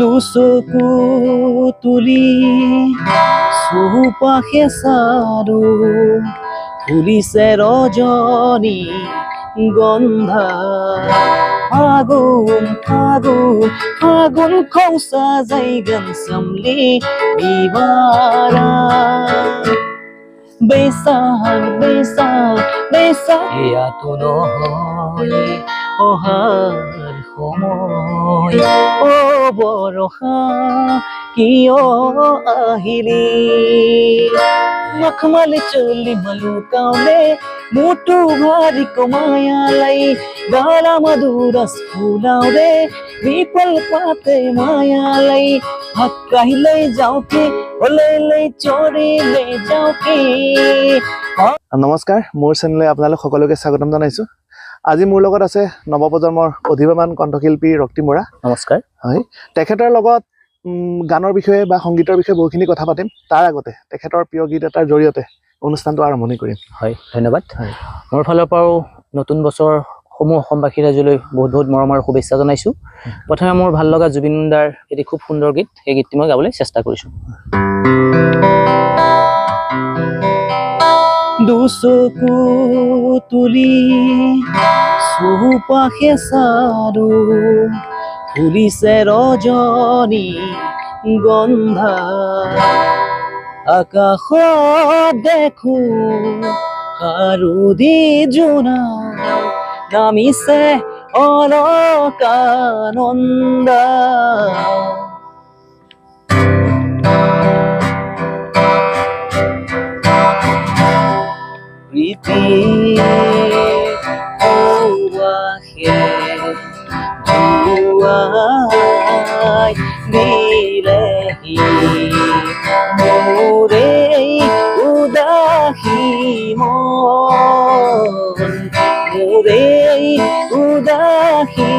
দুচকু তুলি চৌপাশে চালো ফুলিছে ৰজনী গন্ধা ফাগুন ফাগুন ফাগুন খৌচা যাইগান চামলি বিবাৰা বেচান বেচান বেচা এয়াতো নহয় অহাৰ সময় অ বৰষা কিয় আহিলি মখমল চলি মলুকাওলে মোটু ভাৰি কমায়ালাই গালা মধুৰস ফুলাওলে বিপল পাতে মায়ালাই হকাইলে যাওকে ওলেলে চৰিলে যাওকে নমস্কাৰ মোৰ চেনেললৈ আপোনালোক সকলোকে স্বাগতম জনাইছোঁ আজি মোৰ লগত আছে নৱপ্ৰজন্মৰ অধিবামান কণ্ঠশিল্পী ৰক্তিম বৰা নমস্কাৰ হয় তেখেতৰ লগত গানৰ বিষয়ে বা সংগীতৰ বিষয়ে বহুখিনি কথা পাতিম তাৰ আগতে তেখেতৰ প্ৰিয় গীত এটাৰ জৰিয়তে অনুষ্ঠানটো আৰম্ভণি কৰিম হয় ধন্যবাদ মোৰ ফালৰ পৰাও নতুন বছৰ সমূহ অসমবাসী ৰাইজলৈ বহুত বহুত মৰমৰ শুভেচ্ছা জনাইছোঁ প্ৰথমে মোৰ ভাল লগা জুবিন দাৰ এটি খুব সুন্দৰ গীত এই গীতটি মই গাবলৈ চেষ্টা কৰিছোঁ দুচকু তুলি চৌপাশে চালো ফুলিছে ৰজনী গন্ধা আকাশত দেখো হাৰুদি জোনা নামিছে অলকানন্দা প্ৰীতি সৌৱাসে জুৱাই দিলেহি মোৰে উদাসী মন মোৰে উদাসী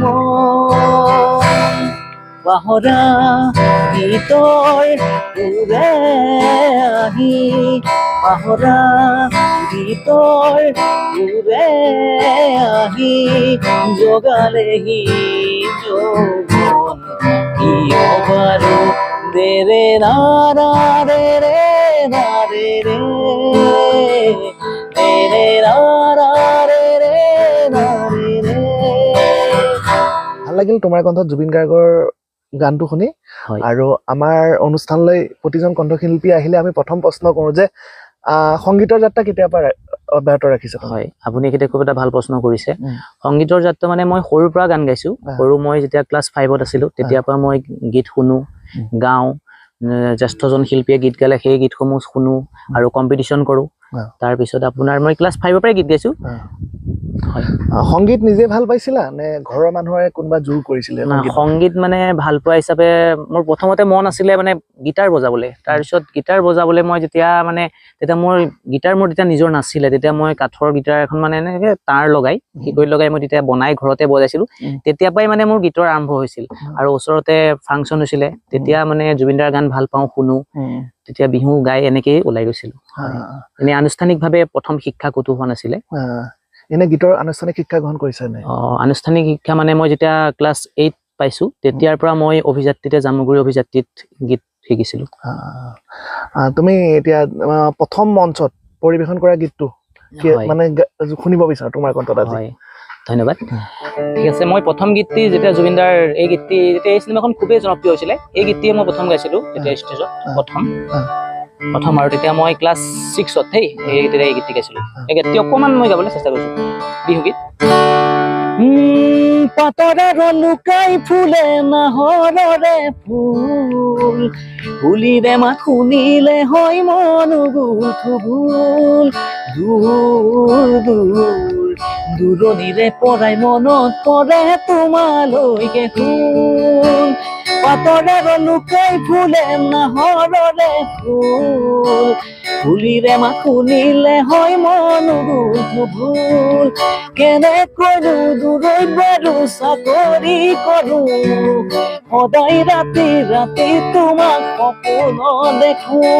মন পাহৰা গীতৰ উৰে আহি পাহৰা গীতৰ উৰে আহি জগালেহি যৌৱন কিয় বাৰু দেৰে নাৰা ৰে ৰে নাৰে ৰে দেৰে নাৰা ৰে ৰে নাৰে ৰে ভাল লাগিল তোমাৰ কণ্ঠত জুবিন গাৰ্গৰ গানটো শুনি আৰু আমাৰ অনুষ্ঠানলৈ প্ৰতিজন কণ্ঠশিল্পী আহিলে আমি প্ৰথম প্ৰশ্ন কৰোঁ যে সংগীতৰ যাত্ৰা কেতিয়াৰ পৰা অব্যাহত ৰাখিছে হয় আপুনি একেটা খুব এটা ভাল প্ৰশ্ন কৰিছে সংগীতৰ যাত্ৰা মানে মই সৰুৰ পৰা গান গাইছোঁ সৰু মই যেতিয়া ক্লাছ 5ত আছিলোঁ তেতিয়াৰ পৰা মই গীত শুনো গাওঁ জ্যেষ্ঠজন শিল্পীয়ে গীত গালে সেই গীতসমূহ শুনো আৰু কম্পিটিশ্যন কৰোঁ তাৰপিছত আপোনাৰ মই ক্লাছ 5ৰ পৰাই গীত গাইছোঁ হয় সংগীত নিজে ভাল পাইছিলা নে ঘৰৰ মানুহে কোনোবা জোৰ কৰিছিলে সংগীত মানে ভাল পোৱা হিচাপে মোৰ প্ৰথমতে মন আছিলে মানে গীটাৰ বজাবলৈ তাৰপিছত গীটাৰ বজাবলৈ মই যেতিয়া মোৰ গীটাৰ মোৰ তেতিয়া নিজৰ নাছিলে তেতিয়া মই কাঠৰ গীটাৰ এখন মানে এনেকৈ তাঁৰ লগাই শিকৰি লগাই মই তেতিয়া বনাই ঘৰতে বজাইছিলোঁ তেতিয়াৰ পৰাই মানে মোৰ গীতৰ আৰম্ভ হৈছিল আৰু ওচৰতে ফাংচন হৈছিলে তেতিয়া মানে জুবিন দাৰ গান ভাল পাওঁ শুনো তেতিয়া বিহু গাই এনেকেই ওলাই গৈছিলোঁ এনে আনুষ্ঠানিকভাৱে প্ৰথম শিক্ষা ক'তো হোৱা নাছিলে এনে গীতৰ আনুষ্ঠানিক শিক্ষা গ্ৰহণ কৰিছে নে আনুষ্ঠানিক শিক্ষা মানে মই যেতিয়া ক্লাছ 8 পাইছোঁ তেতিয়াৰ পৰা মই অভিযাত্ৰীতে জামুগুৰি অভিযাত্ৰীত গীত শিকিছিলোঁ তুমি এতিয়া প্ৰথম মঞ্চত পৰিৱেশন কৰা গীতটো মানে শুনিব বিচাৰো তোমাৰ কণ্ঠত আজি হয় ধন্যবাদ ঠিক আছে মই প্ৰথম গীতটি যেতিয়া জুবিন দাৰ এই গীতটি যেতিয়া এই চিনেমাখন খুবেই জনপ্ৰিয় হৈছিলে এই গীতটিয়ে মই প্ৰথম গাইছিলোঁ তেতিয়া ষ্টেজত প্ৰথম আৰু তেতিয়া মই ক্লাছ 6ত তেতিয়া এই গীতটি গাইছিলোঁ এই গীতটি অকণমান মই গাবলৈ চেষ্টা কৰিছোঁ বিহু গীত পাতৰে লুকাই ফুলে নাহৰৰে ফুল ফুলিৰে মাত শুনিলে হয় মনোগুল থুগুল দূৰ দূৰ দূৰণিৰে পৰাই মনত পৰে তোমালৈকে ফুল পাতৰে লুকাই ফুলে নাহৰৰে ফুল ফুলিৰে মাত শুনিলে হয় মনোগুল থুগুল কেনেকৈনো দূৰৈত বাৰু চাকৰি কৰোঁ সদায় ৰাতি ৰাতি তোমাক সপোন দেখোঁ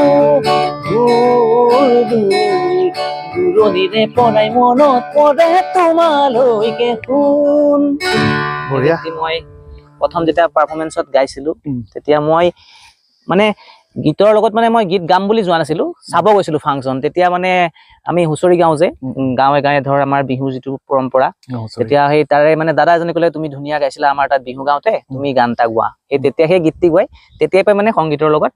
দূৰ দূৰ দূৰণিৰে পৰাই মনত পৰে তোমালৈকে শুন বঢ়িয়া মই প্ৰথম যেতিয়া পাৰফৰ্মেঞ্চত গাইছিলো তেতিয়া মই মানে গীতৰ লগত মানে মই গীত গাম বুলি যোৱা নাছিলো, চাব গৈছিলো ফাংচন। তেতিয়া মানে আমি হুঁচৰি গাওঁ যে গাঁৱে গাঁৱে ধৰ আমাৰ বিহু যিটো পৰম্পৰা, তেতিয়া সেই তাৰে মানে দাদা এজনে ক'লে তুমি ধুনীয়া গাইছিলা আমাৰ তাত বিহু গাওঁতে, তুমি গান এটা গোৱা। তেতিয়া সেই গীতটি গাই তেতিয়াৰ পৰা মানে সংগীতৰ লগত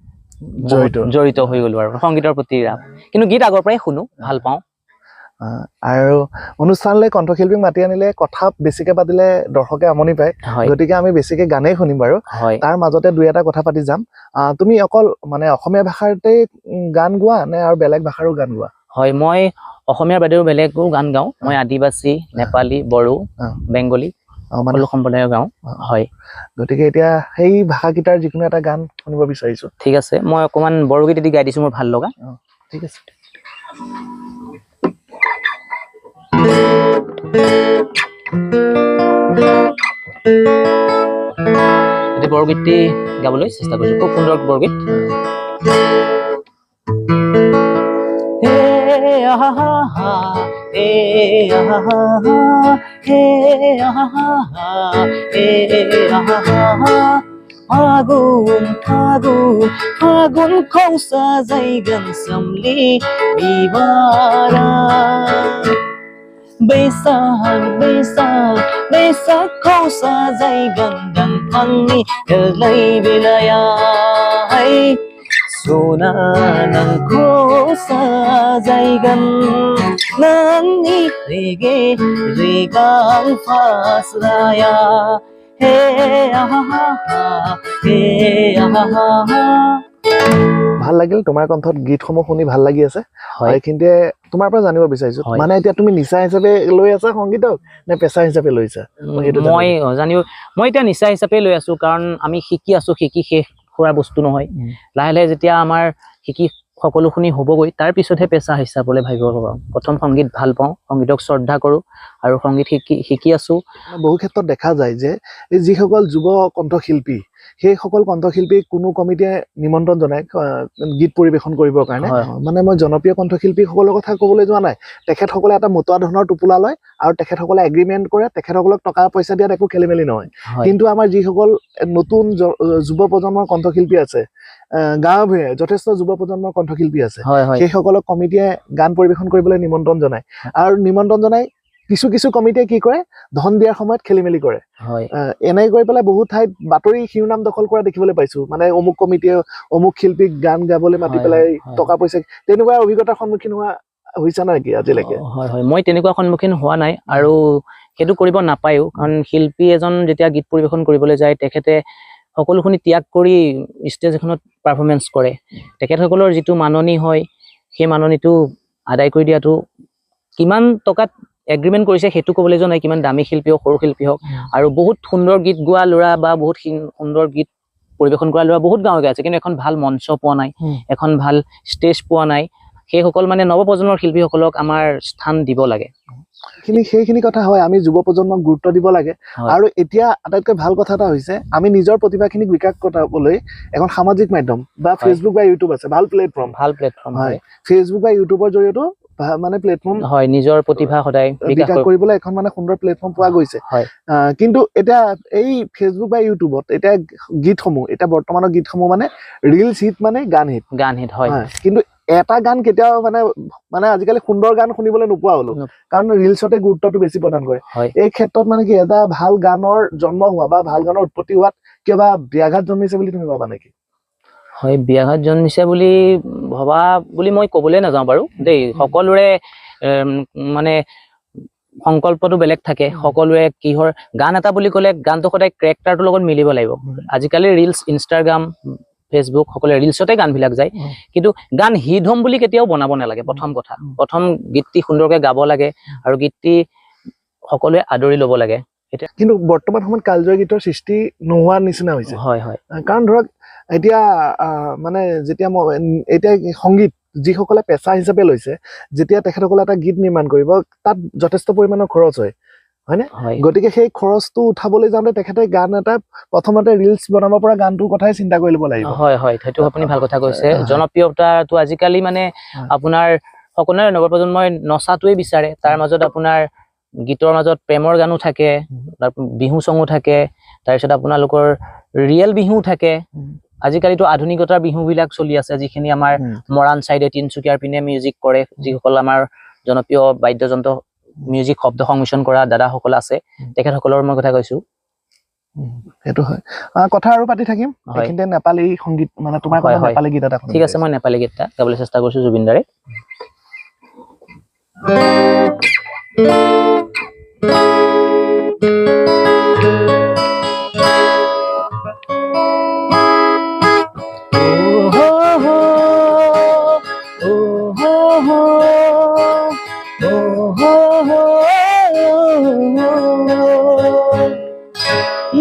জড়িত হৈ গলো আৰু সংগীতৰ প্ৰতি ৰাপ। কিন্তু গীত আগৰ পৰাই শুনো, ভাল পাওঁ। আৰু অনুষ্ঠানলৈ কণ্ঠশিল্পীক মাতি আনিলে কথা বেছিকে পাতিলে দৰ্শকে আমনি পায়, গতিকে আমি বেছিকে গানেই শুনিম বাৰু। তাৰ মাজতে দুই এটা কথা পাতি যাম। তুমি অকল মানে অসমীয়া ভাষাতে গান গোৱা নে আৰু বেলেগ ভাষাৰো গান গোৱা? হয়, মই অসমীয়াৰ বাদেও বেলেগো গান গাওঁ। মই আদিবাসী, নেপালী, বড়ো, বেংগলী সকলো সম্প্ৰদায়ৰ গাওঁ। হয়, গতিকে এতিয়া সেই ভাষাকেইটাৰ যিকোনো এটা গান শুনিব বিচাৰিছো। ঠিক আছে, মই অকমান বড়োগীত এটি গাই দিছো মোৰ ভাল লগা। ঠিক আছে। এতিয়া বৰগীতটি গাবলৈ চেষ্টা কৰিছো, খুব সুন্দৰ বৰগীত। Fagun, fagun, fagun kau sajaikan samli bibara. Besar, besar, besar kau sajaikan dan pangi helai bilaya. Sona nang kau sajaikan nani rege regang fasraya. ভাল লাগিল তোমাৰ কণ্ঠত গীতসমূহ শুনি ভাল লাগি আছে। এইখিনিতে তোমাৰ পৰা জানিব বিচাৰিছো, মানে এতিয়া তুমি নিচা হিচাপে লৈ আছা সংগীতক নে পেচা হিচাপে লৈছা? মই এতিয়া নিচা হিচাপে লৈ আছো, কাৰণ আমি শিকি আছো, শিকি শেষ হোৱা বস্তু নহয়। লাহে লাহে যেতিয়া আমাৰ শিকি সকলোখিনি হ'বগৈ, তাৰ পিছতহে পেচা হিচাপলৈ ভাবিব পাৰোঁ। প্ৰথম সংগীত ভাল পাওঁ, সংগীতক শ্ৰদ্ধা কৰোঁ আৰু সংগীত শিকি আছো। বহু ক্ষেত্ৰত দেখা যায় যে এই যিসকল যুৱ কণ্ঠশিল্পী, সেইসকল কণ্ঠশিল্পীক কোনো কমিটিয়ে নিমন্ত্ৰণ জনায় গীত পৰিৱেশন কৰিবৰ কাৰণে। মানে মই জনপ্ৰিয় কণ্ঠশিল্পীসকলৰ কথা ক'বলৈ যোৱা নাই, তেখেতসকলে এটা মতুৱা ধৰণৰ টোপোলা লয় আৰু তেখেতসকলে এগ্ৰিমেণ্ট কৰে, তেখেতসকলক টকা পইচা দিয়াত একো খেলি মেলি নহয়। কিন্তু আমাৰ যিসকল নতুন যুৱ প্ৰজন্মৰ কণ্ঠশিল্পী আছে, গাঁৱে ভূঞে যথেষ্ট যুৱ প্ৰজন্মৰ কণ্ঠশিল্পী আছে, সেইসকলক কমিটিয়ে গান পৰিৱেশন কৰিবলৈ নিমন্ত্ৰণ জনায়। আৰু নিমন্ত্ৰণ জনাই কিছু কিছু কমিটিয়ে কি কৰে, ধন দিয়াৰ সময়ত খেলি মেলি কৰে। এনে কৰি পেলাই বহুত ঠাইত বাতৰি শিৰোনাম দখল কৰা দেখিবলৈ পাইছো, মানে অমুক কমিটিয়ে অমুক শিল্পীক গান গাবলৈ মাতি পেলাই টকা পইচা, তেনেকুৱা অভিজ্ঞতাৰ সন্মুখীন হৈছা নেকি আজিলৈকে? হয় হয়, মই তেনেকুৱা সন্মুখীন হোৱা নাই আৰু সেইটো কৰিব নাপায়ো, কাৰণ শিল্পী এজন যেতিয়া গীত পৰিৱেশন কৰিবলৈ যায়, তেখেতে সকলোখিনি ত্যাগ কৰি ষ্টেজ এখনত পাৰফৰ্মেঞ্চ কৰে। তেখেতসকলৰ যিটো মাননি হয়, সেই মাননিটো আদায় কৰি দিয়াটো, কিমান টকাত এগ্ৰিমেণ্ট কৰিছে সেইটো ক'বলৈ যোৱা নাই, কিমান দামী শিল্পী হওক, সৰু শিল্পী হওক, আৰু বহুত সুন্দৰ গীত গোৱা ল'ৰা বা বহুত সুন্দৰ গীত পৰিৱেশন কৰা ল'ৰা বহুত গাঁৱে আছে, কিন্তু এখন ভাল মঞ্চ পোৱা নাই, এখন ভাল ষ্টেজ পোৱা নাই। সেইসকল মানে নৱপ্ৰজন্মৰ শিল্পীসকলক আমাৰ স্থান দিব লাগে। সেইখিনি কথা হয়, আমি যুৱ প্ৰজন্মক গুৰুত্ব দিব লাগে। আৰু এতিয়া আটাইতকৈ ভাল কথা এটা হৈছে, আমি নিজৰ প্ৰতিভাখিনিক বিকাশ কৰাবলৈ এখন সামাজিক মাধ্যম বা ফেচবুক বা ইউটিউব আছে, ভাল প্লেটফৰ্ম হয়। ফেচবুক বা ইউটিউবৰ জৰিয়তেও মানে প্লেটফৰ্ম হয়, নিজৰ প্ৰতিভা সদায় বিকাশ কৰিবলৈ এখন মানে সুন্দৰ প্লেটফৰ্ম পোৱা গৈছে। কিন্তু এতিয়া এই ফেচবুক বা ইউটিউবত এতিয়া গীতসমূহ, এতিয়া বৰ্তমানৰ গীতসমূহ মানে ৰিলছ হিট, মানে গান হিট হয়। কিন্তু এটা গান কেতিয়াও মানে আজিকালি সুন্দৰ গান শুনিবলৈ নোপোৱা হলো, কাৰণ ৰিলছতে গুৰুত্বটো বেছি প্ৰদান কৰে। এই ক্ষেত্ৰত মানে কি, এটা ভাল গানৰ জন্ম হোৱা বা ভাল গানৰ উৎপত্তি হোৱাত কিবা ব্যাঘাত জন্মিছে বুলি তুমি ভাবা নেকি? হয়, ব্যাঘাত জন্মিছে বুলি ভবা বুলি মই ক'বলৈ নাযাওঁ বাৰু দেই। সকলোৰে মানে সংকল্পটো বেলেগ থাকে, সকলোৰে কিহৰ গান এটা বুলি ক'লে গানটো সদায় কেৰেক্টাৰটোৰ লগত মিলিব লাগিব। আজিকালি ৰিলছ, ইনষ্টাগ্ৰাম, ফেচবুক, সকলোৱে ৰিলছতে গানবিলাক যায়, কিন্তু গান হিট হ'ম বুলি কেতিয়াও বনাব নালাগে। প্ৰথম কথা, প্ৰথম গীতটি সুন্দৰকৈ গাব লাগে আৰু গীতটি সকলোৱে আদৰি ল'ব লাগে। কিন্তু বৰ্তমান সময়ত কালজয়ী গীতৰ সৃষ্টি নোহোৱাৰ নিচিনা হৈছে। হয় হয়, কাৰণ ধৰক এতিয়া মানে যেতিয়া এতিয়া সংগীত যিসকলে পেচা হিচাপে লৈছে, যেতিয়া তেখেতসকলে এটা গীত নিৰ্মাণ কৰিব, তাত যথেষ্ট পৰিমাণৰ খৰচ হয়, হয়নে? গতিকে সেই খৰচটো উঠাবলৈ যাওঁতে তেখেতে গান এটা প্ৰথমতে ৰিলছ বনাব পৰা গানটোৰ কথাই চিন্তা কৰি ল'ব লাগিব। হয় হয়, সেইটো আপুনি ভাল কথা কৈছে। জনপ্ৰিয়তাটো আজিকালি মানে আপোনাৰ সকলোৰে নৱপ্ৰজন্মই নচাটোৱে বিচাৰে, তাৰ মাজত আপোনাৰ গীতৰ মাজত প্ৰেমৰ গানো থাকে, বিহু চঙো থাকে, তাৰপিছত আপোনালোকৰ ৰিয়েল বিহু থাকে। আজিকালিতো আধুনিকতাৰ বিহুবিলাক চলি আছে, যিখিনি আমাৰ মৰাণ চাইডে তিনচুকীয়াৰ পিনে মিউজিক কৰে, যিসকল আমাৰ জনপ্ৰিয় বাদ্যযন্ত্ৰ মিউজিক শব্দ সংমিশ্ৰণ কৰা দাদাসকল আছে, তেখেতসকলৰ মই কথা কৈছো। সেইটো হয়। কথা আৰু পাতি থাকিম এইখিনিতে। নেপালী সংগীত মানে তোমাৰ নেপালী গীত এটা। ঠিক আছে, মই নেপালী গীত এটা গাবলৈ চেষ্টা কৰিছো জুবিন দাৰে।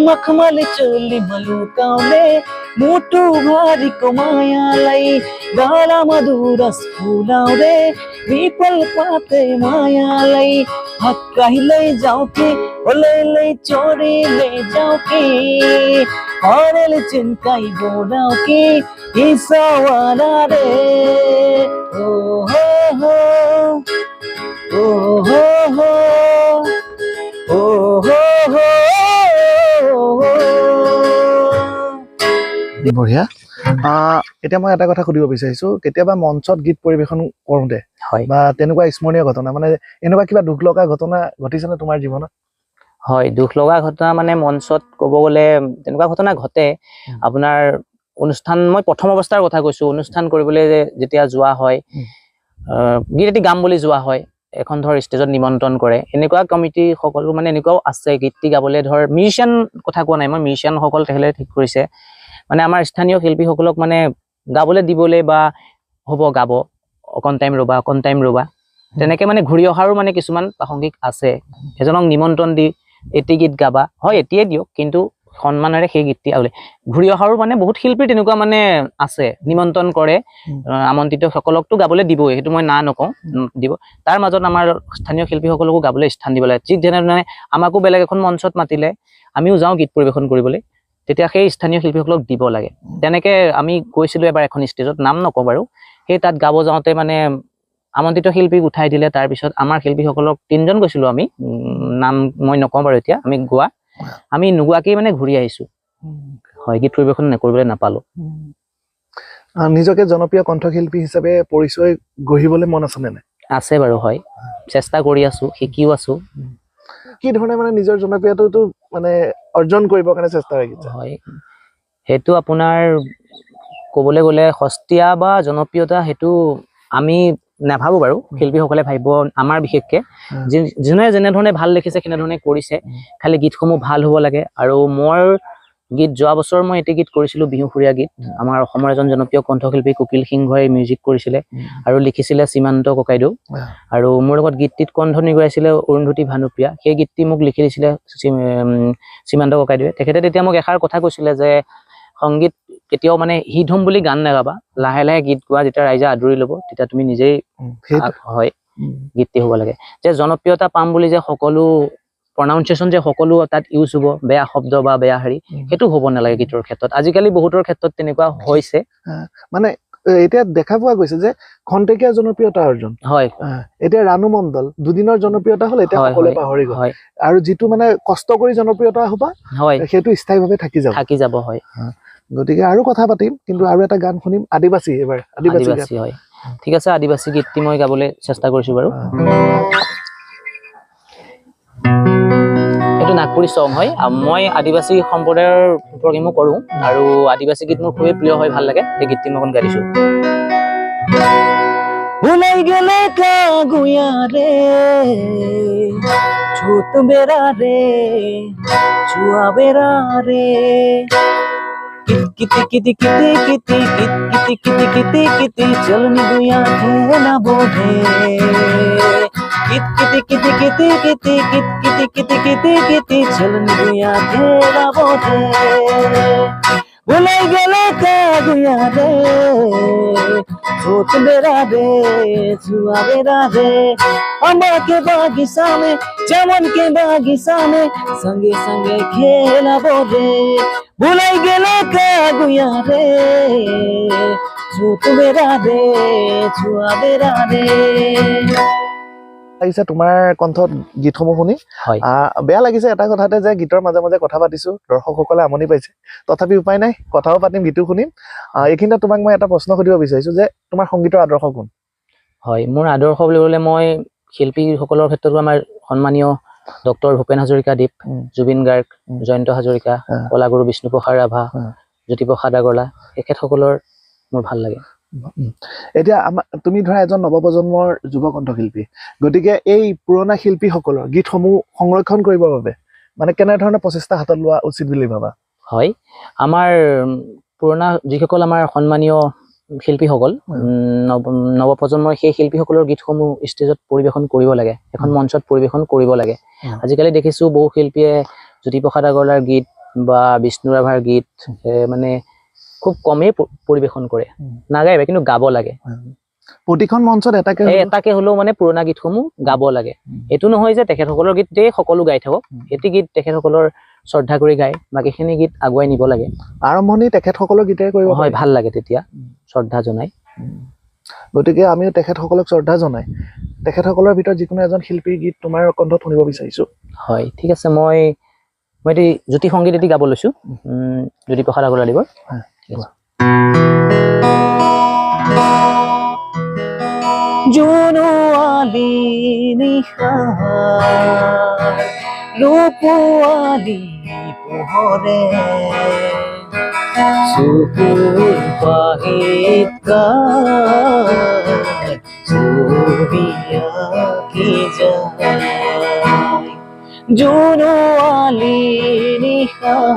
मखमल चोली मलुकाउने मुटु भारीको मायालाई गाला मधुरस फुलाउँदै विपल पाते मायालाई हक्काइलै जाऊ कि ओलै चोरीले जाऊ कि हरेले चिन्काइ बोलाऊ कि हिसावाला रे ओ हो हो ओ हो हो ओ हो हो। বঢ়িয়া। এতিয়া মই এটা কথা সুধিব বিচাৰিছো, কেতিয়াবা মঞ্চত গীত পৰিবেশন কৰোঁতে বা তেনেকুৱা স্মৰণীয় ঘটনা, মানে এনেকুৱা কিবা দুখ লগা ঘটনা ঘটিছেনে তোমাৰ জীৱনত? হয়, দুখ লগা ঘটনা মানে মঞ্চত ক'ব গ'লে তেনেকুৱা ঘটনা ঘটে। আপোনাৰ অনুষ্ঠান, মই প্ৰথম অৱস্থাৰ কথা কৈছো, অনুষ্ঠান কৰিবলৈ যেতিয়া যোৱা হয়, গীত এটি গাম বুলি যোৱা হয়, এখন ধৰ ষ্টেজত নিমন্ত্ৰণ কৰে, এনেকুৱা কমিটি সকলো মানে এনেকুৱাও আছে গীতটি গাবলৈ। ধৰ মিউজিচিয়ান কথা কোৱা নাই মই, মিউজিচিয়ান সকল তেখেতে ঠিক কৰিছে, মানে আমাৰ স্থানীয় শিল্পীসকলক মানে গাবলৈ দিবলৈ বা হ'ব গাব, অকণ টাইম ৰবা তেনেকে মানে ঘূৰি অহাৰো মানে কিছুমান প্ৰাসংগিক আছে। এজনক নিমন্ত্ৰণ দি এটি গীত গাবা, হয় এতিয়াই দিয়ক, কিন্তু সন্মানেৰে সেই গীতটি আউলে ঘূৰি অহাৰো মানে বহুত শিল্পী তেনেকুৱা মানে আছে, নিমন্ত্ৰণ কৰে, আমন্ত্ৰিত সকলকতো গাবলৈ দিবই, সেইটো মই না নকওঁ, দিব। তাৰ মাজত আমাৰ স্থানীয় শিল্পীসকলকো গাবলৈ স্থান দিব লাগে। ঠিক যেনেধৰণে আমাকো বেলেগ এখন মঞ্চত মাতিলে আমিও যাওঁ গীত পৰিৱেশন কৰিবলৈ, তেতিয়া সেই স্থানীয় শিল্পীসকলক দিব লাগে। তেনেকে আমি গৈছিলো এবাৰ এখন ষ্টেজত, নাম নকওঁ বাৰু, সেই তাত গাব যাওঁতে মানে আমন্ত্ৰিত শিল্পীক উঠাই দিলে। তাৰপিছত আমাৰ শিল্পীসকলক 3জন গৈছিলো আমি, নাম মই নকওঁ বাৰু এতিয়া, আমি নোগোৱাকেই মানে ঘূৰি আহিছো। হয়, গীত পৰিৱেশন কৰিবলৈ নাপালো। নিজকে জনপ্ৰিয় কণ্ঠশিল্পী হিচাপে পৰিচয় গঢ়িবলৈ মন আছে নে নাই? আছে বাৰু, হয়, চেষ্টা কৰি আছো, শিকিও আছো। কি ধৰণে মানে নিজৰ জনপ্ৰিয়তাটো মানে অৰ্জন কৰিবৰ কাৰণে চেষ্টা ৰাখিছে? হয়, সেইটো আপোনাৰ ক'বলৈ গ'লে সস্তীয়া বা জনপ্ৰিয়তা সেইটো আমি নাভাবো বাৰু, শিল্পীসকলে ভাবিব। আমাৰ বিশেষকে যোনে যেনেধৰণে ভাল লিখিছে সেনেধৰণে কৰিছে, খালি গীতসমূহ ভাল হ'ব লাগে। আৰু মোৰ গীত যোৱা বছৰ মই এটি গীত কৰিছিলো, বিহুসুৰীয়া গীত, আমাৰ অসমৰ এজন জনপ্ৰিয় কণ্ঠশিল্পী কুকিল সিংহই মিউজিক কৰিছিলে আৰু লিখিছিলে সীমান্ত ককাইদেউ, আৰু মোৰ লগত গীতটিত কণ্ঠনি গাইছিলে অৰুন্ধতী ভানুপ্ৰিয়া। সেই গীতটি মোক লিখি দিছিলে সীমান্ত ককাইদেৱে। তেখেতে তেতিয়া মোক এষাৰ কথা কৈছিলে যে সংগীত কেতিয়াও মানে হিট হ'ম বুলি গান নাগাবা, লাহে লাহে গীত গোৱা, যেতিয়া ৰাইজে আদৰি ল'ব তেতিয়া তুমি নিজেই হয় গীতটি হ'ব লাগে। যে জনপ্ৰিয়তা পাম বুলি যে সকলো প্ৰনাউন্সিয়েচন যে সকলো তাত ইউজ হ'ব, বেয়া শব্দ বা বেয়া হেৰি, সেইটো হ'ব নালাগে গীতৰ ক্ষেত্ৰত। আজিকালি বহুতৰ ক্ষেত্ৰত তেনেকুৱা হৈছে, মানে এতিয়া দেখা পোৱা গৈছে যে খন্তেকীয়া জনপ্ৰিয়তা অৰ্জন হয়। এতিয়া ৰাণু মণ্ডল দুদিনৰ জনপ্ৰিয়তা হ'ল, এতিয়া সকলোৱে পাহৰি গ'ল, আৰু যিটো মানে কষ্ট কৰি জনপ্ৰিয়তা হ'ব সেইটো স্থায়ীভাৱে থাকি যাব। হয়, গতিকে আৰু কথা পাতিম, কিন্তু আৰু এটা গান শুনিম, আদিবাসী। এবাৰ আদিবাসী হয়, ঠিক আছে, আদিবাসী গীতটি মই গাবলৈ চেষ্টা কৰিছো বাৰু। এইটো নাগপুৰী চং হয়, মই আদিবাসী সম্প্ৰদায়ৰ প্ৰগ্ৰেমো কৰো, আৰু আদিবাসী গীত মোৰ খুবেই প্ৰিয় হয়, ভাল লাগে। এই গীতটি মই গাই দিছো। ওলাই গেলে কাগুয়া রে ছুত বেড়া রে ছুয়া বেড়া রে किती किती किती किती किती किती किती किती चलनी गुया खेला बोधे किती किती किती किती किती किती किती किती चलनी गुया खेला बोधे बुलाई गेले का गुया रे सोच बेरा रे छुआ बेरा रे अम्बा के बागीचा में चमन के बागीचा में संगे संगे खेला बोधे बुलाई गेले का गुया रे झूठ बेरा रे छुआ बेरा रे। লাগিছে তোমাৰ কণ্ঠত গীতসমূহ শুনি। হয় বেয়া লাগিছে এটা কথাতে যে গীতৰ মাজে মাজে কথা পাতিছো, দৰ্শকসকলে আমনি পাইছে। তথাপি উপায় নাই, কথাও পাতিম, গীতো শুনিম। এইখিনিতে তোমাক মই এটা প্ৰশ্ন সুধিব বিচাৰিছো যে তোমাৰ সংগীতৰ আদৰ্শ কোন? হয়, মোৰ আদৰ্শ বুলি ক'লে মই শিল্পীসকলৰ ক্ষেত্ৰতো আমাৰ সন্মানীয় ডক্টৰ ভূপেন হাজৰিকাদেৱ, জুবিন গাৰ্গ, জয়ন্ত হাজৰিকা, কলাগুৰু বিষ্ণুপ্ৰসাদ ৰাভা, জ্যোতিপ্ৰসাদ আগৰৱালা, তেখেতসকলৰ মোৰ ভাল লাগে। এতিয়া তুমি ধৰা এজন নৱপ্ৰজন্মৰ যুৱ কণ্ঠশিল্পী, গতিকে এই পুৰণা শিল্পীসকলৰ গীতসমূহ সংৰক্ষণ কৰিবৰ বাবে মানে কেনেধৰণৰ প্ৰচেষ্টা হাতত লোৱা উচিত বুলি ভাবা? হয়, আমাৰ পুৰণা যিসকল আমাৰ সন্মানীয় শিল্পীসকল, নৱপ্ৰজন্মৰ সেই শিল্পীসকলৰ গীতসমূহ ষ্টেজত পৰিৱেশন কৰিব লাগে, এখন মঞ্চত পৰিৱেশন কৰিব লাগে। আজিকালি দেখিছো বহু শিল্পীয়ে জ্যোতিপ্ৰসাদ আগৰৱালাৰ গীত বা বিষ্ণু ৰাভাৰ গীত মানে খুব কমেই পৰিৱেশন কৰে, নাগায় কিন্তু গাব লাগে। প্ৰতিখন মঞ্চত এটাকে হলেও মানে পুৰণা গীতসমূহ গাব লাগে। এইটো নহয় যে তেখেতসকলৰ গীতেই সকলো গাই থাকক, এটি গীত তেখেতসকলৰ শ্ৰদ্ধা কৰি গায়, বাকীখিনি গীত আগুৱাই নিব লাগে। আৰম্ভণি তেখেতসকলৰ গীতে কৰিব হয়, ভাল লাগে তেতিয়া শ্ৰদ্ধা জনাই। গতিকে আমিও তেখেতসকলক শ্ৰদ্ধা জনাই তেখেতসকলৰ ভিতৰত যিকোনো এজন শিল্পীৰ গীত তোমাৰ কণ্ঠত শুনিব বিচাৰিছো। হয়, ঠিক আছে, মই এটি জ্যোতি সংগীত এটি গাব লৈছো, জ্যোতিপ্ৰসাদ আগৰৱালাদেৱৰ। জোনোৱালী নিশাৰ ৰূপোৱালী পোহৰে চকুৰ পাহিত ছবি আঁকি যায়, জোনোৱালী নিশাৰ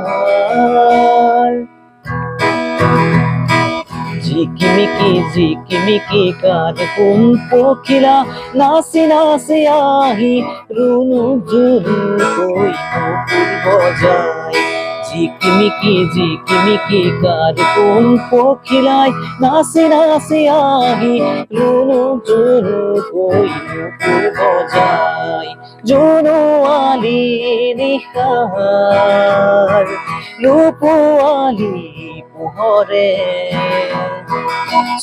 জিকিমিকি কাঠ কোন পখিলা নাচি নাচি আহি ৰুণুক জুৰুকৈ মুকুল বজায়, জিকিমিকি কাঠ কোন পখিলাই নাচি নাচি আহি ৰুণুক জুৰুকৈ মুকুল বজায়, জোনোৱালী নিশাৰ ৰূপোৱালী পোহৰে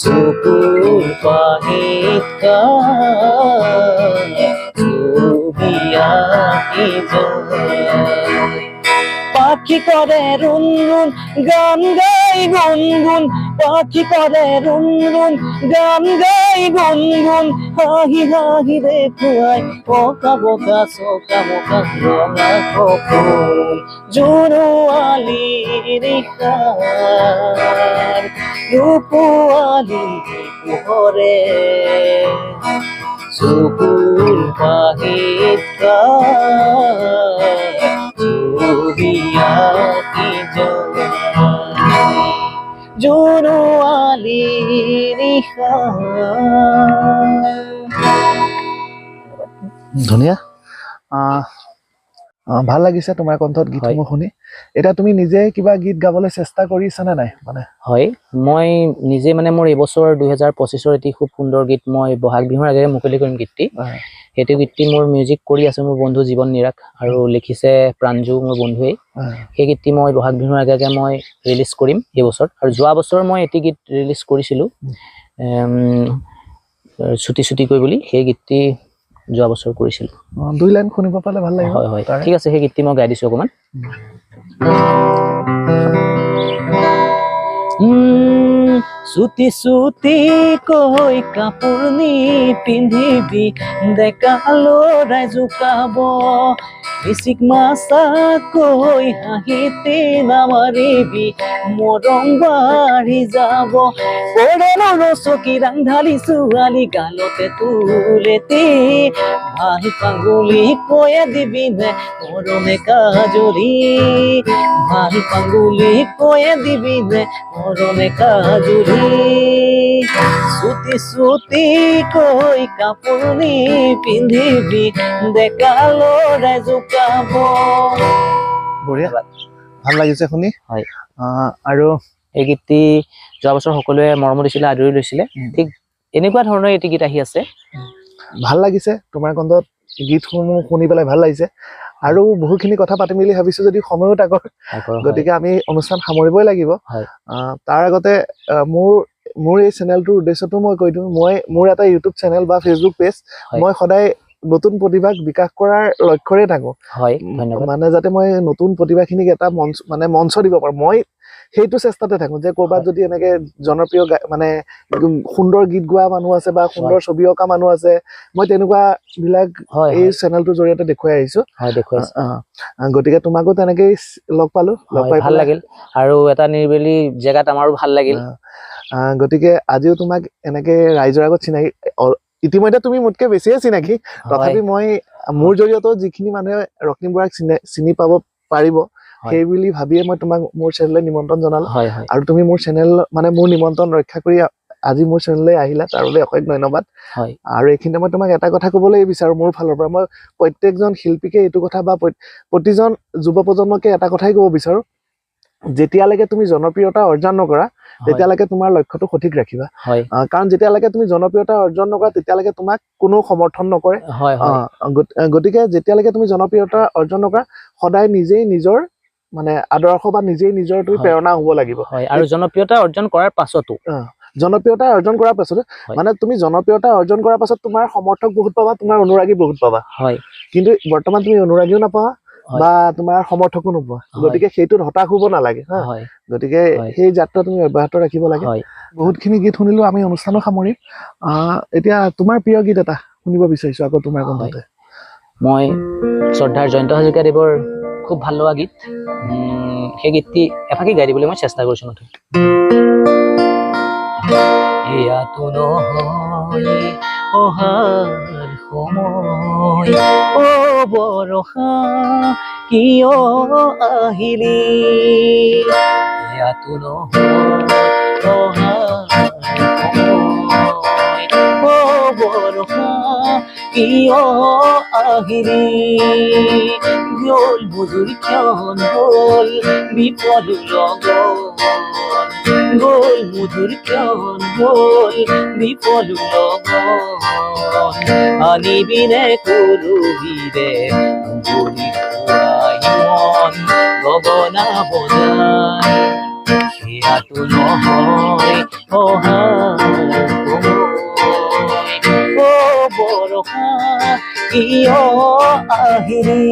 চকুৰ পাহিত ছবি আঁকি যায়, পাখি কৰে ৰুণ ৰুণ গান গাই গুণগুণ, পাখি কৰে ৰুণ ৰুণ গান গাই গুণগুণ, হাঁহি হাঁহি দেখুৱাই বকা বকা চকা মকা ৰঙা সপোন, জোনোৱালী নিশাৰ ৰূপোৱালী পোহৰে চকুৰ পাহিত ছবি আঁকি যায়, জোনোৱালী নিশাৰ। ধুনীয়া, ভাল লাগিছে তোমাৰ কণ্ঠত গীতসমূহ শুনি। এতিয়া তুমি নিজে কিবা গীত গাবলৈ চেষ্টা কৰিছানে নাই? মানে হয়, মই নিজে মানে মোৰ এইবছৰ 2025 এটি খুব সুন্দৰ গীত মই বহাগ বিহুৰ আগেৰে মুকলি কৰিম গীতটি। সেইটো গীতটি মোৰ মিউজিক কৰি আছে মোৰ বন্ধু জীৱন নিৰাক, আৰু লিখিছে প্ৰাঞ্জু মোৰ বন্ধুৱেই। সেই গীতটি মই বহাগ বিহুৰ আগে আগে মই ৰিলিজ কৰিম এইবছৰ। আৰু যোৱা বছৰ মই এটি গীত ৰিলিজ কৰিছিলোঁ, ছুটি ছুটিকৈ বুলি, সেই গীতটি যোৱা বছৰ কৰিছিলোঁ। 2 লাইন শুনিব পালে ভাল লাগিব। হয় হয়, ঠিক আছে, সেই গীতটি মই গাই দিছোঁ অকণমান। ছুটি ছুটিকৈ কাপোৰ নি পিন্ধিবি, ডেকা ল'ৰাই জোকাব, মিচিক মাছাকৈ হাঁহিতে নামাৰিবি, মৰম বাঢ়ি যাব, পৰনৰ চকী ৰান্ধালি ছোৱালী গালতে তুলেতি, ভাল পাঙ্গুলি কয়ে দিবি নে মৰমে কাজৰি, ভাল পাঙ্গুলি কয়ে দিবি নে মৰমে কাজৰি, ছুটি ছুটিকৈ কাপোৰ নি পিন্ধিবি, ডেকা ল'ৰাই জোকাব। বঢ়িয়া, ভাল লাগিছে শুনি। হয়, আৰু এই গীতটি যোৱা বছৰ সকলোৱে মৰম দিছিলে, আদৰি লৈছিলে। ঠিক এনেকুৱা ধৰণৰ এটি গীত আহি আছে। ভাল লাগিছে তোমাৰ কণ্ঠত গীতসমূহ শুনি পেলাই ভাল লাগিছে। আৰু বহুখিনি কথা পাতিম বুলি ভাবিছো যদি সময়ো তাকৰ, গতিকে আমি অনুষ্ঠান সামৰিবই লাগিব। তাৰ আগতে মোৰ এই চেনেলটোৰ উদ্দেশ্যটো মই কৈ দিওঁ, মোৰ এটা ইউটিউব চেনেল বা ফেচবুক পেজ, মই সদায় নতুন প্ৰতিভাক বিকাশ কৰাৰ লক্ষ্যৰে থাকো হয় ধন্যবাদ মানে যাতে মই নতুন প্ৰতিভাখিনিক এটা মঞ্চ দিব পাৰো মই সেইটো চেষ্টাতে থাকো যে ক'ৰবাত যদি এনেকে জনপ্ৰিয় মানে সুন্দৰ গীত গোৱা মানুহ আছে বা সুন্দৰ ছবি অঁকা মানুহ আছে মই তেনেকুৱা বিলাক এই চেনেলটোৰ জৰিয়তে দেখুৱাই আহিছো গতিকে তোমাকো তেনেকেই লগ পালো লগ পাই ভাল লাগিল আৰু এটা নিৰিবিলি জেগাত আমাৰো ভাল লাগিল গতিকে আজিও তোমাক এনেকে ৰাইজৰ আগত চিনাকি ইতিমধ্যে তুমি মোতকে বেছিয়ে চিনাকি তথাপি মই মোৰ জৰিয়তেও যিখিনি মানুহে ৰক্তিম বৰাক চিনি পাব পাৰিব সেই বুলি ভাবিয়ে মই তোমাক মোৰ চেনেললৈ নিমন্ত্ৰণ জনালো আৰু তুমি মোৰ চেনেল মানে মোৰ নিমন্ত্ৰণ ৰক্ষা কৰি আজি মোৰ চেনেললৈ আহিলা তাৰ বাবে অশেষ ধন্যবাদ আৰু এইখিনিতে মই তোমাক এটা কথা ক'বলৈ বিচাৰো মোৰ ফালৰ পৰা মই প্ৰত্যেকজন শিল্পীকে এইটো কথা বা প্ৰতিজন যুৱ প্ৰজন্মকে এটা কথাই ক'ব বিচাৰো যেতিয়ালৈকে তুমি জনপ্ৰিয়তা অৰ্জন নকৰা তেতিয়ালৈকে তোমাৰ লক্ষ্যটো সঠিক ৰাখিবা কাৰণ যেতিয়ালৈকে তুমি জনপ্ৰিয়তা অৰ্জন নকৰা তেতিয়ালৈকে তোমাক কোনো সমৰ্থন নকৰে গতিকে যেতিয়ালৈকে তুমি জনপ্ৰিয়তা অৰ্জন নকৰা সদায় নিজেই নিজৰ মানে আদৰ্শ বা নিজেই নিজৰ তুমি প্ৰেৰণা হ'ব লাগিব আৰু জনপ্ৰিয়তা অৰ্জন কৰাৰ পাছতো মানে তুমি জনপ্ৰিয়তা অৰ্জন কৰাৰ পাছত তোমাৰ সমৰ্থক বহুত পাবা তোমাৰ অনুৰাগী বহুত পাবা কিন্তু বৰ্তমান তুমি অনুৰাগীও নাপাবা বা তোমাৰ সমৰ্থকো নোপোৱা গতিকে সেইটোত হতাশ হ'ব নালাগে গতিকে সেই যাত্ৰা তুমি অব্যাহত ৰাখিব লাগে বহুতখিনি গীত শুনিলো আমি অনুষ্ঠানো সামৰিম এতিয়া তোমাৰ প্ৰিয় গীত এটা শুনিব বিচাৰিছো আকৌ তোমাৰ কণ্ঠতে মই শ্ৰদ্ধাৰ জয়ন্ত হাজৰিকাদেৱৰ খুব ভাল লগা গীত সেই গীতটি এফাকি গাই দিবলৈ মই চেষ্টা কৰিছো নতুন এয়াতো নহয় অহাৰ সময় অ বৰষা কিয় আহিলি এয়াতো নহয় অহাৰ সময় অ বৰষা কিয় আহিলি গ'ল মধুৰ ক্ষণ হ'ল বিপদ লগন গ'ল মধুৰ ক্ষণ হ'ল বিপদ লগন আনিবিনে কৰবিৰে বুঢ়ী খুৱাই মন গগনা বজাই সেয়াতো নহয় অহাৰ সময় অ বৰষা কিয় আহিলি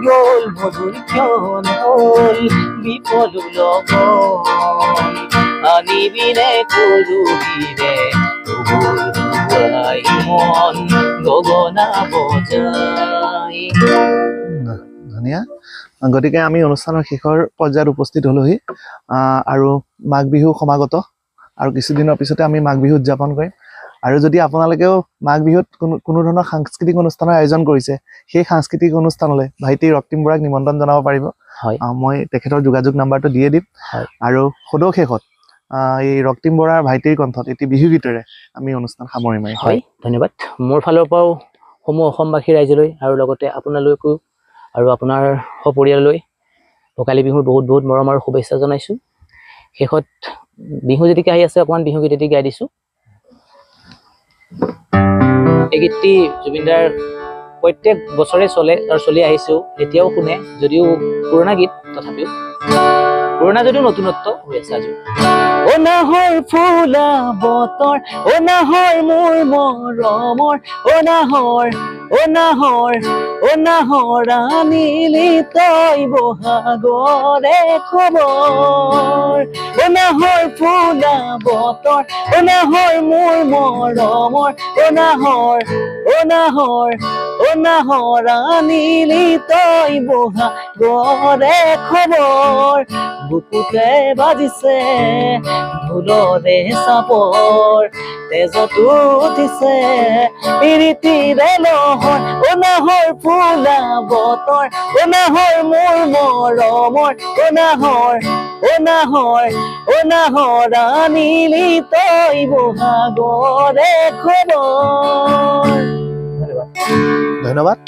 গ'ল মধুৰ ক্ষণ হ'ল বিপদ লগন আনিবিনে কৰবিৰে খুৱাই মন গগনা বজাই ধুনীয়া গতিকে আমি অনুষ্ঠানৰ শেষৰ পৰ্যায়ত উপস্থিত হলোহি আৰু মাঘ বিহু সমাগত আৰু কিছুদিনৰ পিছতে আমি মাঘ বিহু উদযাপন কৰিম আৰু যদি আপোনালোকেও মাঘ বিহুত কোনো ধৰণৰ সাংস্কৃতিক অনুষ্ঠানৰ আয়োজন কৰিছে সেই সাংস্কৃতিক অনুষ্ঠানলৈ ভাইটি ৰক্তিম বৰাক নিমন্ত্ৰণ জনাব পাৰিব মই তেখেতৰ যোগাযোগ নাম্বাৰটো দিয়ে দিম আৰু সদৌ শেষত এই ৰক্তিম বৰাৰ ভাইটিৰ কণ্ঠত এটি বিহু গীতেৰে আমি অনুষ্ঠান সামৰিম ধন্যবাদ মোৰ ফালৰ পৰাও সমূহ অসমবাসী ৰাইজলৈ আৰু লগতে আপোনালোকো আৰু আপোনাৰ সপৰিয়াললৈ ভোগালী বিহুৰ বহুত বহুত মৰম আৰু শুভেচ্ছা জনাইছো শেষত বিহু যেতিকে আহি আছে অকণমান বিহু গীত এটি গাই দিছো এই গীতটি জুবিনদাৰ প্ৰত্যেক বছৰে চলে আৰু চলি আহিছো এতিয়াও শুনে যদিও পুৰণা গীত তথাপিও পুৰণা যদিও নতুনত্ব হৈ আছে আজিও ও নাহৰ ফুলা বতৰ ও নাহৰ মোৰ মৰমৰ ও নাহৰ আনিলি তই বহাগৰে খবৰ ও নাহৰ ফুলা বতৰ ও নাহৰ মোৰ মৰমৰ ও নাহৰ আনিলি তই বহাগৰে খবৰ বুকুতে বাজিছে ঢোলৰে চাপৰ তেজতো উঠিছে প্ৰীতিৰে লহৰ ও নাহৰ ফুলা বতৰ ও নাহৰ মোৰ মৰমৰ ও নাহৰ আনিলি তই বহাগৰে খবৰ ধন্যবাদ